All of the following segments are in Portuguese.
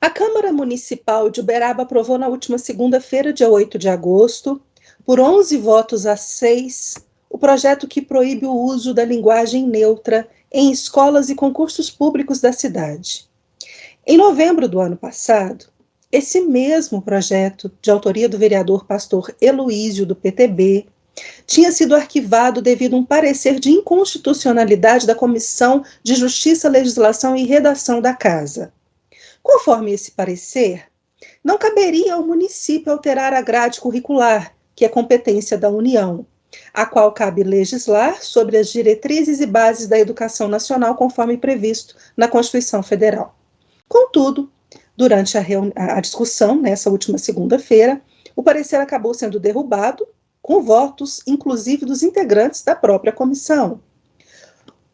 A Câmara Municipal de Uberaba aprovou na última segunda-feira, dia 8 de agosto, por 11 votos a 6, o projeto que proíbe o uso da linguagem neutra em escolas e concursos públicos da cidade. Em novembro do ano passado, esse mesmo projeto, de autoria do vereador pastor Heloísio, do PTB, tinha sido arquivado devido a um parecer de inconstitucionalidade da Comissão de Justiça, Legislação e Redação da Casa. Conforme esse parecer, não caberia ao município alterar a grade curricular, que é competência da União, a qual cabe legislar sobre as diretrizes e bases da educação nacional, conforme previsto na Constituição Federal. Contudo, durante a discussão, nessa última segunda-feira, o parecer acabou sendo derrubado, com votos, inclusive, dos integrantes da própria comissão.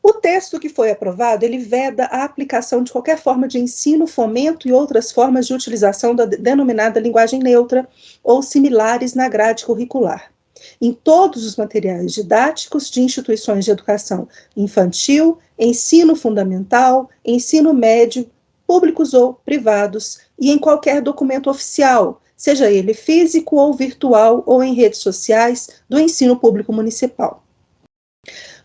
O texto que foi aprovado, ele veda a aplicação de qualquer forma de ensino, fomento e outras formas de utilização da denominada linguagem neutra ou similares na grade curricular, em todos os materiais didáticos de instituições de educação infantil, ensino fundamental, ensino médio, públicos ou privados, e em qualquer documento oficial, seja ele físico ou virtual ou em redes sociais do ensino público municipal.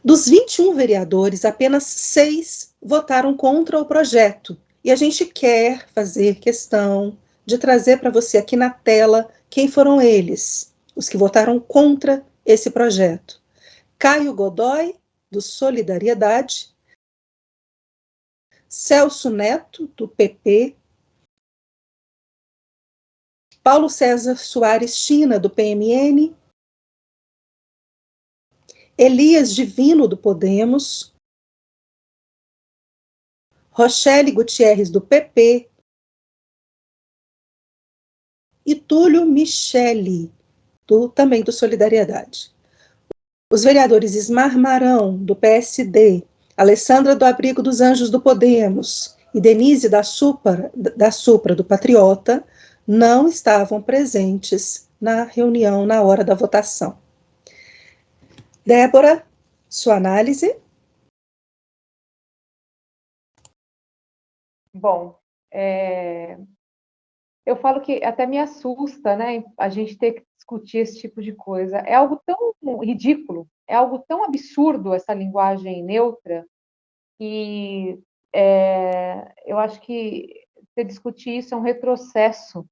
Dos 21 vereadores, apenas 6 votaram contra o projeto. E a gente quer fazer questão de trazer para você aqui na tela quem foram eles, os que votaram contra esse projeto. Caio Godoy, do Solidariedade, Celso Neto, do PP, Paulo César Soares China, do PMN, Elias Divino, do Podemos, Rochelle Gutierrez, do PP, e Túlio Micheli, também do Solidariedade. Os vereadores Ismar Marão, do PSD, Alessandra do Abrigo dos Anjos, do Podemos, e Denise da Supra, do Patriota, não estavam presentes na reunião na hora da votação. Débora, sua análise? Bom, eu falo que até me assusta, né, a gente ter que discutir esse tipo de coisa. É algo tão ridículo, é algo tão absurdo essa linguagem neutra, que eu acho que se discutir isso é um retrocesso,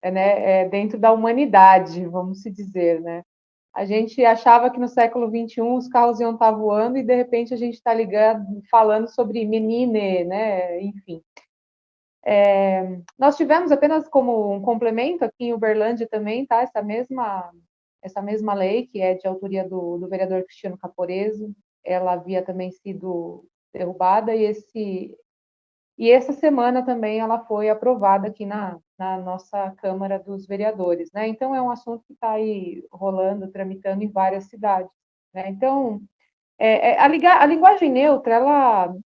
né, dentro da humanidade, vamos se dizer, né? A gente achava que no século XXI os carros iam estar voando e, de repente, a gente está falando sobre menine, né? Enfim. Nós tivemos, apenas como um complemento, aqui em Uberlândia também, tá? Essa mesma lei, que é de autoria do vereador Cristiano Caporeso, ela havia também sido derrubada, e essa semana também ela foi aprovada aqui na nossa Câmara dos Vereadores, né? Então, é um assunto que está aí rolando, tramitando em várias cidades, né? Então, a linguagem neutra,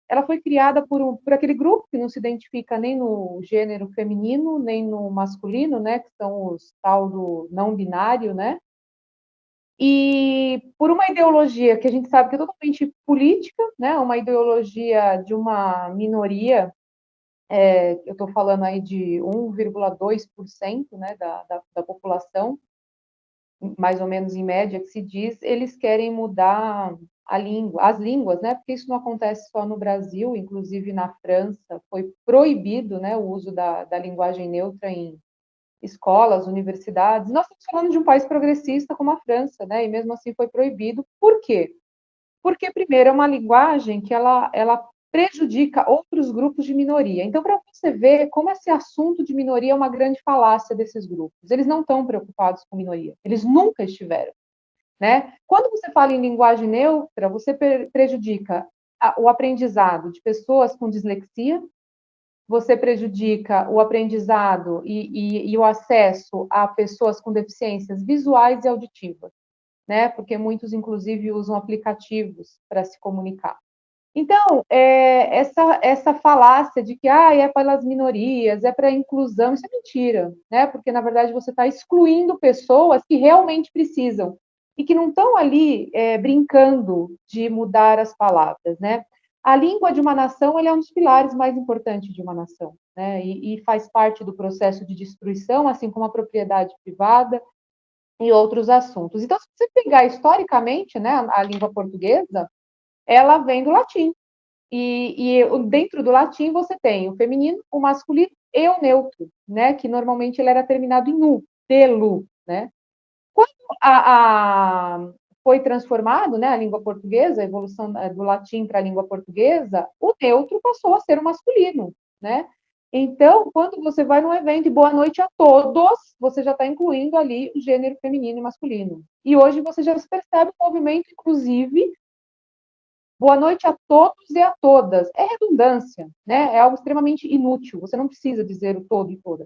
ela foi criada por aquele grupo que não se identifica nem no gênero feminino, nem no masculino, né? Que são os tal do não binário, né? E por uma ideologia que a gente sabe que é totalmente política, né? Uma ideologia de uma minoria, eu estou falando aí de 1,2%, né, da população, mais ou menos em média, que se diz, eles querem mudar as línguas, né, porque isso não acontece só no Brasil, inclusive na França foi proibido, né, o uso da linguagem neutra em escolas, universidades. Nós estamos falando de um país progressista como a França, né, e mesmo assim foi proibido. Por quê? Porque, primeiro, é uma linguagem que ela prejudica outros grupos de minoria. Então, para você ver como esse assunto de minoria é uma grande falácia desses grupos. Eles não estão preocupados com minoria, eles nunca estiveram, né? Quando você fala em linguagem neutra, você prejudica o aprendizado de pessoas com dislexia, você prejudica o aprendizado e o acesso a pessoas com deficiências visuais e auditivas, né? Porque muitos, inclusive, usam aplicativos para se comunicar. Então, essa falácia de que é para as minorias, é para a inclusão, isso é mentira, né? Porque, na verdade, você está excluindo pessoas que realmente precisam e que não estão ali brincando de mudar as palavras, né? A língua de uma nação, ele é um dos pilares mais importantes de uma nação, né? E faz parte do processo de destruição, assim como a propriedade privada e outros assuntos. Então, se você pegar historicamente, né, a língua portuguesa, ela vem do latim. E dentro do latim você tem o feminino, o masculino e o neutro, né? Que normalmente ele era terminado em nu, telu, né? Quando foi transformado, né, a língua portuguesa, a evolução do latim para a língua portuguesa, o neutro passou a ser o masculino, né? Então, quando você vai num evento e boa noite a todos, você já está incluindo ali o gênero feminino e masculino. E hoje você já percebe o movimento, inclusive, boa noite a todos e a todas. É redundância, né? É algo extremamente inútil. Você não precisa dizer o todo e toda.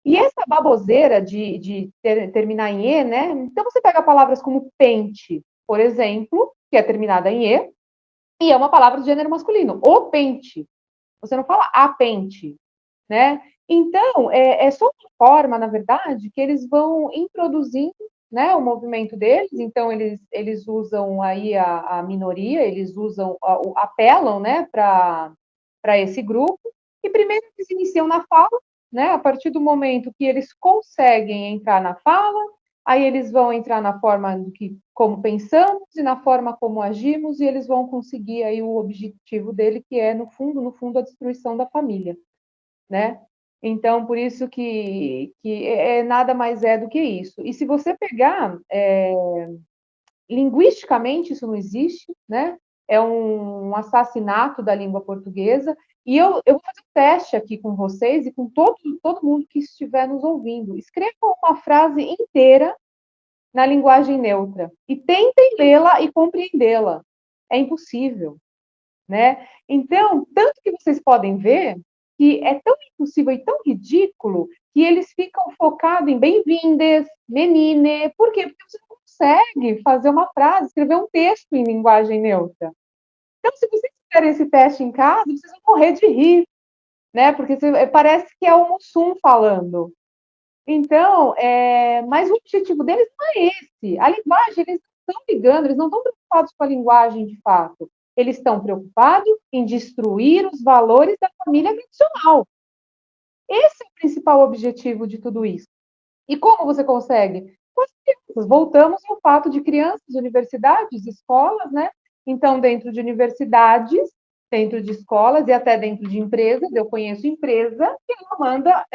E essa baboseira de terminar em E, né? Então você pega palavras como pente, por exemplo, que é terminada em E, e é uma palavra de gênero masculino. O pente. Você não fala a pente, né? Então, é só uma forma, na verdade, que eles vão introduzindo, né, o movimento deles. Então, eles usam aí a minoria, eles usam, apelam, né, para esse grupo, e primeiro eles iniciam na fala, né, a partir do momento que eles conseguem entrar na fala, aí eles vão entrar na forma do que, como pensamos e na forma como agimos, e eles vão conseguir aí o objetivo dele, que é, no fundo, a destruição da família, né? Então, por isso que nada mais é do que isso. E se você pegar, linguisticamente, isso não existe, né? É um assassinato da língua portuguesa. E eu vou fazer um teste aqui com vocês e com todo mundo que estiver nos ouvindo. Escrevam uma frase inteira na linguagem neutra e tentem lê-la e compreendê-la. É impossível, né? Então, tanto que vocês podem ver que é tão impossível e tão ridículo que eles ficam focados em bem-vindes, menine. Por quê? Porque você não consegue fazer uma frase, escrever um texto em linguagem neutra. Então, se vocês fizerem esse teste em casa, vocês vão morrer de rir, né? Porque parece que é o Mussum falando. Então, mas o objetivo deles não é esse. A linguagem, eles não estão ligando, eles não estão preocupados com a linguagem de fato. Eles estão preocupados em destruir os valores da família tradicional. Esse é o principal objetivo de tudo isso. E como você consegue? Com as crianças. Voltamos ao fato de crianças, universidades, escolas, né? Então, dentro de universidades, dentro de escolas e até dentro de empresas, eu conheço empresa que ela manda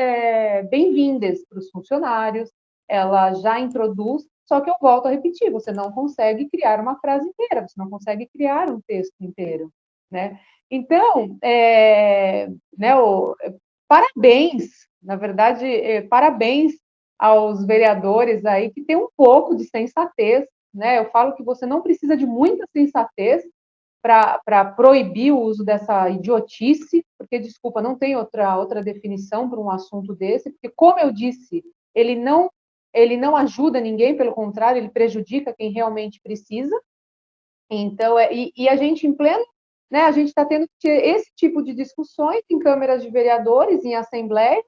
bem-vindas para os funcionários, ela já introduz, só que eu volto a repetir, você não consegue criar uma frase inteira, você não consegue criar um texto inteiro, né? Então, parabéns, na verdade, parabéns aos vereadores aí que têm um pouco de sensatez, né? Eu falo que você não precisa de muita sensatez para proibir o uso dessa idiotice, porque, desculpa, não tem outra definição para um assunto desse, porque, como eu disse, ele não ajuda ninguém, pelo contrário, ele prejudica quem realmente precisa. Então, e a gente, em pleno, né, a gente está tendo esse tipo de discussões em câmeras de vereadores, em assembleia,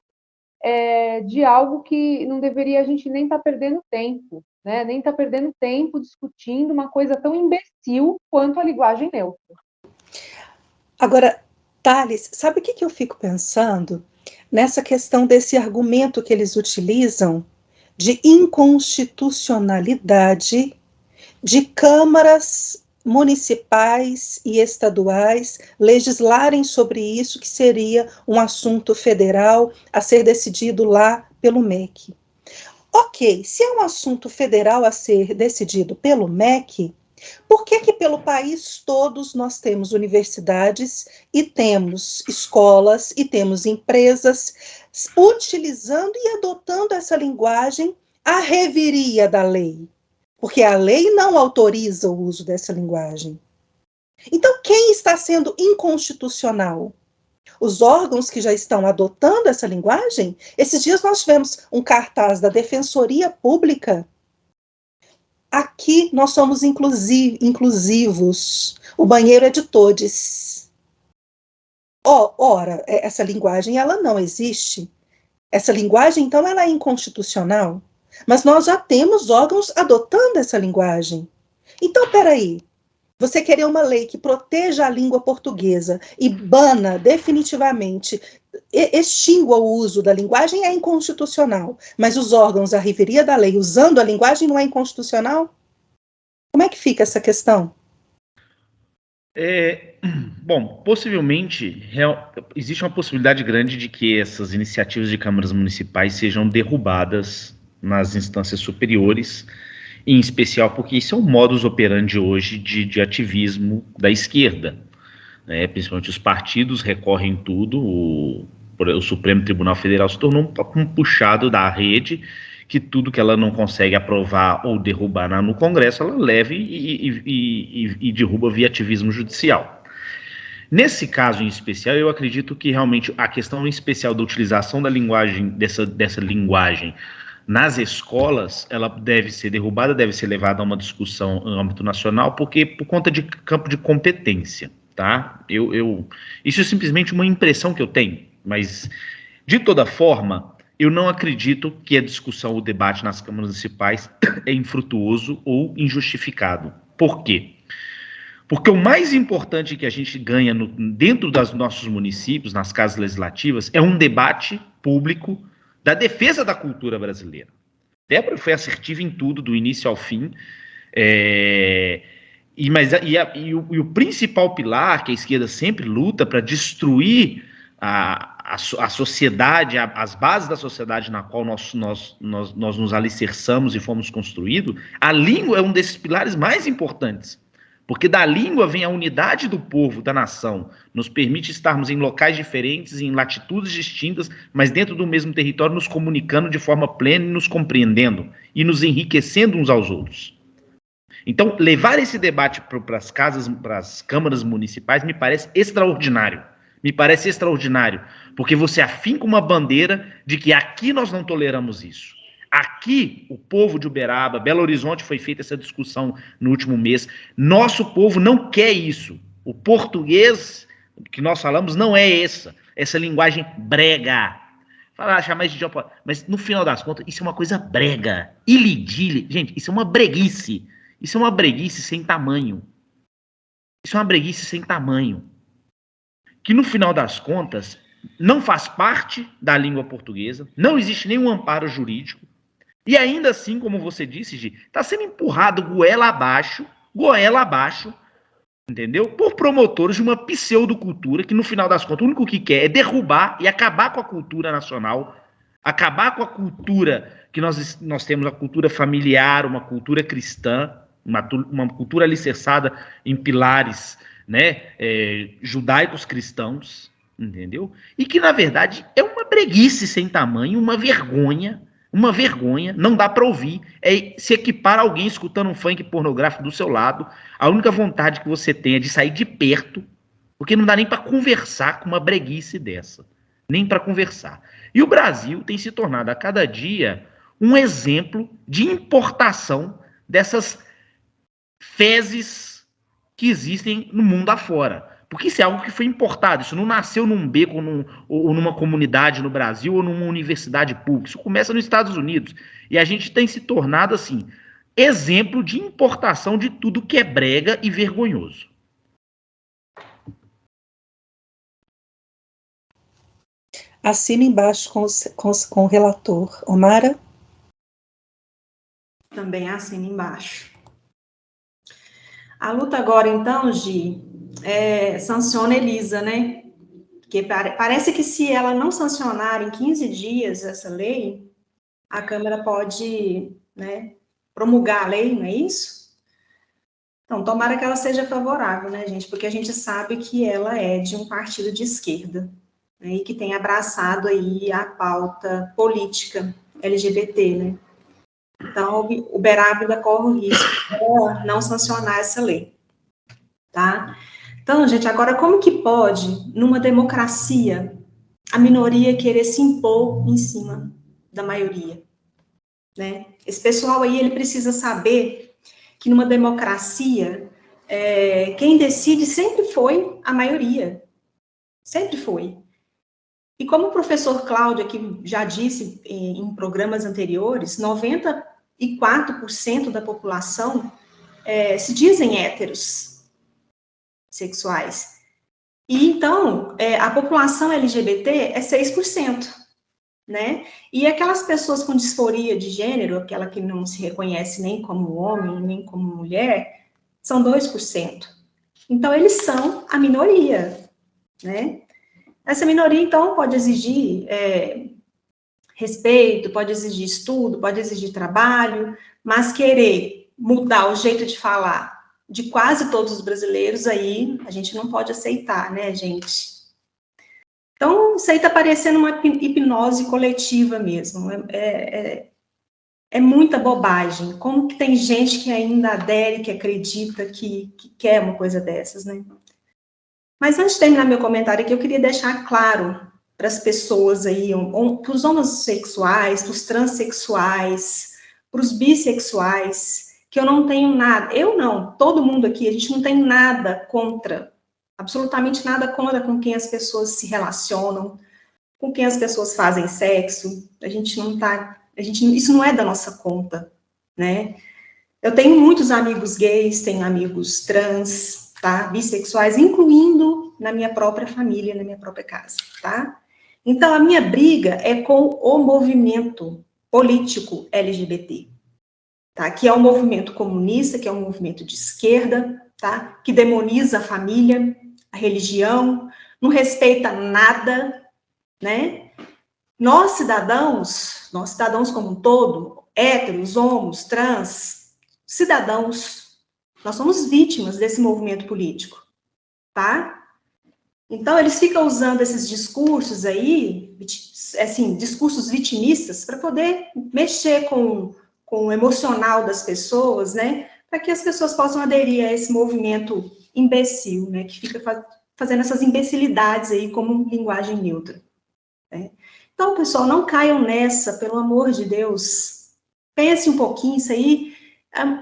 de algo que não deveria a gente nem estar perdendo tempo, né? Nem estar perdendo tempo discutindo uma coisa tão imbecil quanto a linguagem neutra. Agora, Thales, sabe o que eu fico pensando? Nessa questão desse argumento que eles utilizam de inconstitucionalidade de câmaras municipais e estaduais legislarem sobre isso, que seria um assunto federal a ser decidido lá pelo MEC. Ok, se é um assunto federal a ser decidido pelo MEC, por que pelo país todos nós temos universidades e temos escolas e temos empresas utilizando e adotando essa linguagem à reveria da lei? Porque a lei não autoriza o uso dessa linguagem. Então, quem está sendo inconstitucional? Os órgãos que já estão adotando essa linguagem? Esses dias nós tivemos um cartaz da Defensoria Pública. Aqui nós somos inclusivos. O banheiro é de todes. Ora, essa linguagem ela não existe. Essa linguagem, então, ela é inconstitucional. Mas nós já temos órgãos adotando essa linguagem. Então, peraí. Você querer uma lei que proteja a língua portuguesa e bana definitivamente, extingua o uso da linguagem é inconstitucional, mas os órgãos à reveria da lei usando a linguagem não é inconstitucional? Como é que fica essa questão? Bom, possivelmente existe uma possibilidade grande de que essas iniciativas de câmaras municipais sejam derrubadas nas instâncias superiores, em especial porque isso é um modus operandi hoje de ativismo da esquerda, né? Principalmente os partidos recorrem tudo, o Supremo Tribunal Federal se tornou um puxado da rede, que tudo que ela não consegue aprovar ou derrubar no Congresso, ela leva e derruba via ativismo judicial. Nesse caso em especial, eu acredito que realmente a questão em especial da utilização da linguagem, dessa linguagem nas escolas, ela deve ser derrubada, deve ser levada a uma discussão no âmbito nacional, porque por conta de campo de competência, tá? Isso é simplesmente uma impressão que eu tenho, mas de toda forma, eu não acredito que a discussão, o debate nas câmaras municipais é infrutuoso ou injustificado. Por quê? Porque o mais importante que a gente ganha dentro dos nossos municípios, nas casas legislativas, é um debate público da defesa da cultura brasileira. Débora foi assertiva em tudo, do início ao fim, o principal pilar que a esquerda sempre luta para destruir a sociedade, as bases da sociedade na qual nós nos alicerçamos e fomos construídos, a língua é um desses pilares mais importantes. Porque da língua vem a unidade do povo, da nação, nos permite estarmos em locais diferentes, em latitudes distintas, mas dentro do mesmo território, nos comunicando de forma plena e nos compreendendo, e nos enriquecendo uns aos outros. Então, levar esse debate para as câmaras municipais me parece extraordinário. Me parece extraordinário, porque você afinca uma bandeira de que aqui nós não toleramos isso. Aqui, o povo de Uberaba, Belo Horizonte, foi feita essa discussão no último mês. Nosso povo não quer isso. O português que nós falamos não é essa linguagem brega. Chamar isso de idioma, mas no final das contas, isso é uma coisa brega. Ilidile. Gente, isso é uma breguice. Isso é uma breguice sem tamanho. Isso é uma breguice sem tamanho. Que no final das contas, não faz parte da língua portuguesa, não existe nenhum amparo jurídico, e ainda assim, como você disse, Gi, está sendo empurrado goela abaixo, entendeu? Por promotores de uma pseudocultura que, no final das contas, o único que quer é derrubar e acabar com a cultura nacional, acabar com a cultura que nós temos, a cultura familiar, uma cultura cristã, uma cultura alicerçada em pilares, né, judaicos cristãos, entendeu? E que, na verdade, é uma breguice sem tamanho, uma vergonha, não dá para ouvir, se equipar a alguém escutando um funk pornográfico do seu lado, a única vontade que você tem é de sair de perto, porque não dá nem para conversar com uma breguice dessa, nem para conversar. E o Brasil tem se tornado a cada dia um exemplo de importação dessas fezes que existem no mundo afora. Porque isso é algo que foi importado, isso não nasceu num beco ou numa comunidade no Brasil ou numa universidade pública, isso começa nos Estados Unidos. E a gente tem se tornado, assim, exemplo de importação de tudo que é brega e vergonhoso. Assina embaixo com o relator. Omara? Também assina embaixo. A luta agora, então, Gi, sanciona Elisa, né? Porque parece que se ela não sancionar em 15 dias essa lei, a Câmara pode, né, promulgar a lei, não é isso? Então, tomara que ela seja favorável, né, gente? Porque a gente sabe que ela é de um partido de esquerda, né, e que tem abraçado aí a pauta política LGBT, né? Então, o Uberaba ainda corre o risco de não sancionar essa lei, tá? Então, gente, agora, como que pode, numa democracia, a minoria querer se impor em cima da maioria, né? Esse pessoal aí, ele precisa saber que numa democracia, quem decide sempre foi a maioria, sempre foi. E como o professor Cláudio aqui já disse em programas anteriores, 94% da população se dizem héteros, sexuais. E, então, a população LGBT é 6%, né? E aquelas pessoas com disforia de gênero, aquela que não se reconhece nem como homem, nem como mulher, são 2%. Então, eles são a minoria, né? Essa minoria, então, pode exigir respeito, pode exigir estudo, pode exigir trabalho, mas querer mudar o jeito de falar de quase todos os brasileiros, aí a gente não pode aceitar, né, gente? Então, isso aí está parecendo uma hipnose coletiva mesmo, é muita bobagem. Como que tem gente que ainda adere, que acredita, que quer uma coisa dessas, né? Mas antes de terminar meu comentário aqui, eu queria deixar claro para as pessoas aí, para os homossexuais, para os transexuais, para os bissexuais, que eu não tenho nada, eu não, todo mundo aqui, a gente não tem nada contra, absolutamente nada contra com quem as pessoas se relacionam, com quem as pessoas fazem sexo, isso não é da nossa conta, né? Eu tenho muitos amigos gays, tenho amigos trans, tá? Bissexuais, incluindo na minha própria família, na minha própria casa, tá? Então, a minha briga é com o movimento político LGBT, tá? Que é um movimento comunista, que é um movimento de esquerda, tá? Que demoniza a família, a religião, não respeita nada, né? Nós cidadãos como um todo, héteros, homos, trans, cidadãos, nós somos vítimas desse movimento político, tá? Então, eles ficam usando esses discursos aí, assim, discursos vitimistas, para poder mexer com o emocional das pessoas, né? Para que as pessoas possam aderir a esse movimento imbecil, né? Que fica fazendo essas imbecilidades aí como linguagem neutra, né? Então, pessoal, não caiam nessa, pelo amor de Deus. Pense um pouquinho, isso aí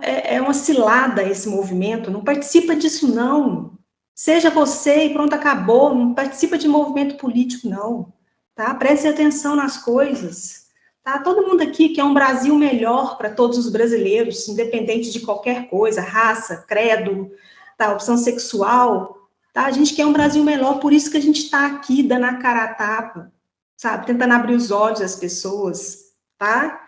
é uma cilada, esse movimento. Não participa disso, não. Seja você e pronto, acabou. Não participa de movimento político, não. Tá? Preste atenção nas coisas. Tá? Todo mundo aqui quer um Brasil melhor para todos os brasileiros, independente de qualquer coisa, raça, credo, tá? Opção sexual. Tá? A gente quer um Brasil melhor, por isso que a gente está aqui dando a cara a tapa, sabe? Tentando abrir os olhos das pessoas, tá?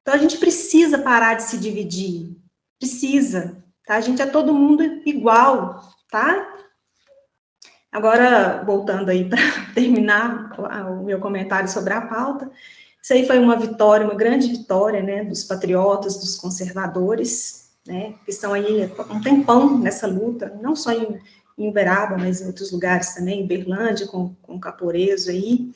Então, a gente precisa parar de se dividir. Precisa, tá? A gente é todo mundo igual, tá? Agora, voltando aí para terminar o meu comentário sobre a pauta, isso aí foi uma vitória, uma grande vitória, né, dos patriotas, dos conservadores, né, que estão aí há um tempão nessa luta, não só em Uberaba, mas em outros lugares também, em Berlândia, com o Caporeso aí,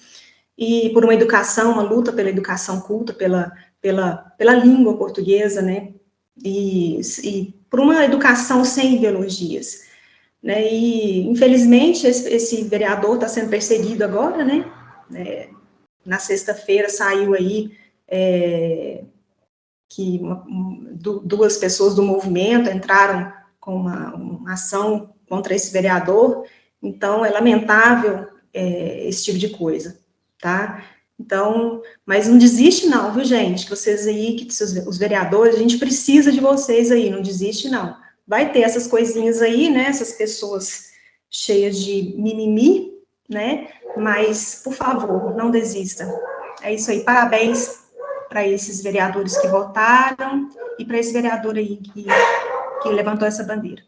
e por uma educação, uma luta pela educação culta, pela língua portuguesa, né, e por uma educação sem ideologias, né, e infelizmente esse vereador está sendo perseguido agora, né, na sexta-feira saiu aí que duas pessoas do movimento entraram com uma ação contra esse vereador, então é lamentável esse tipo de coisa, tá? Então, mas não desiste não, viu, gente? Que vocês aí, que os vereadores, a gente precisa de vocês aí, não desiste não. Vai ter essas coisinhas aí, né, essas pessoas cheias de mimimi, né, mas, por favor, não desista. É isso aí, parabéns para esses vereadores que votaram e para esse vereador aí que levantou essa bandeira.